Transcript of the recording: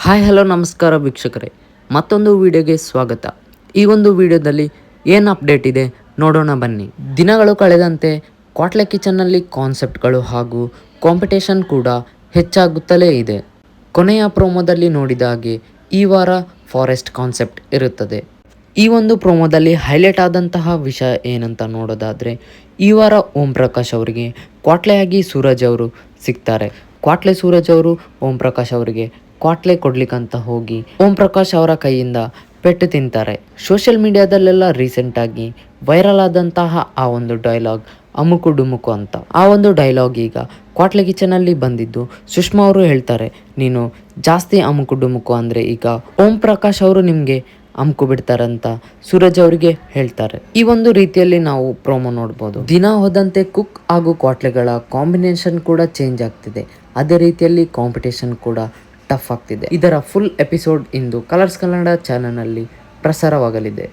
Hi hello ನಮಸ್ಕಾರ ವೀಕ್ಷಕರೇ, ಮತ್ತೊಂದು ವಿಡಿಯೋಗೆ ಸ್ವಾಗತ. ಈ ಒಂದು ವಿಡಿಯೋದಲ್ಲಿ ಏನು ಅಪ್ಡೇಟ್ ಇದೆ ನೋಡೋಣ ಬನ್ನಿ. ದಿನಗಳು ಕಳೆದಂತೆ ಕ್ವಾಟ್ಲೆ ಕಿಚನ್ನಲ್ಲಿ ಕಾನ್ಸೆಪ್ಟ್ಗಳು ಹಾಗೂ ಕಾಂಪಿಟೇಷನ್ ಕೂಡ ಹೆಚ್ಚಾಗುತ್ತಲೇ ಇದೆ. ಕೊನೆಯ ಪ್ರೋಮೋದಲ್ಲಿ ನೋಡಿದ ಹಾಗೆ ಈ ವಾರ ಫಾರೆಸ್ಟ್ ಕಾನ್ಸೆಪ್ಟ್ ಇರುತ್ತದೆ. ಈ ಒಂದು ಪ್ರೋಮೋದಲ್ಲಿ ಹೈಲೈಟ್ ಆದಂತಹ ವಿಷಯ ಏನಂತ ನೋಡೋದಾದರೆ, ಈ ವಾರ ಓಂ ಪ್ರಕಾಶ್ ಅವರಿಗೆ ಕ್ವಾಟ್ಲೆಯಾಗಿ ಸೂರಜ್ ಅವರು ಸಿಗ್ತಾರೆ. ಕ್ವಾಟ್ಲೆ ಸೂರಜ್ ಅವರು ಓಂ ಪ್ರಕಾಶ್ ಅವರಿಗೆ ಕ್ವಾಟ್ಲೆ ಕೊಡ್ಲಿಕ್ಕಂತ ಹೋಗಿ ಓಂ ಪ್ರಕಾಶ್ ಅವರ ಕೈಯಿಂದ ಪೆಟ್ಟು ತಿಂತಾರೆ. ಸೋಷಿಯಲ್ ಮೀಡಿಯಾದಲ್ಲೆಲ್ಲ ರೀಸೆಂಟಾಗಿ ವೈರಲ್ ಆದಂತಹ ಆ ಒಂದು ಡೈಲಾಗ್ ಅಮುಕು ಡುಮುಕು ಅಂತ. ಆ ಒಂದು ಡೈಲಾಗ್ ಈಗ ಕ್ವಾಟ್ಲೆ ಕಿಚನಲ್ಲಿ ಬಂದಿದ್ದು ಸುಷ್ಮಾ ಅವರು ಹೇಳ್ತಾರೆ, ನೀನು ಜಾಸ್ತಿ ಅಮುಕು ಡುಮುಕು ಅಂದರೆ ಈಗ ಓಂ ಪ್ರಕಾಶ್ ಅವರು ನಿಮಗೆ ಅಮ್ಕು ಬಿಡ್ತಾರಂತ ಸೂರಜ್ ಅವರಿಗೆ ಹೇಳ್ತಾರೆ. ಈ ಒಂದು ರೀತಿಯಲ್ಲಿ ನಾವು ಪ್ರೋಮೋ ನೋಡ್ಬೋದು. ದಿನ ಹೋದಂತೆ ಕುಕ್ ಹಾಗೂ ಕ್ವಾಟ್ಲೆಗಳ ಕಾಂಬಿನೇಷನ್ ಕೂಡ ಚೇಂಜ್ ಆಗ್ತಿದೆ. ಅದೇ ರೀತಿಯಲ್ಲಿ ಕಾಂಪಿಟೇಷನ್ ಕೂಡ ಟಫ್ ಆಗ್ತಿದೆ. ಇದರ ಫುಲ್ ಎಪಿಸೋಡ್ ಇಂದು ಕಲರ್ಸ್ ಕನ್ನಡ ಚಾನೆಲ್ನಲ್ಲಿ ಪ್ರಸಾರವಾಗಲಿದೆ.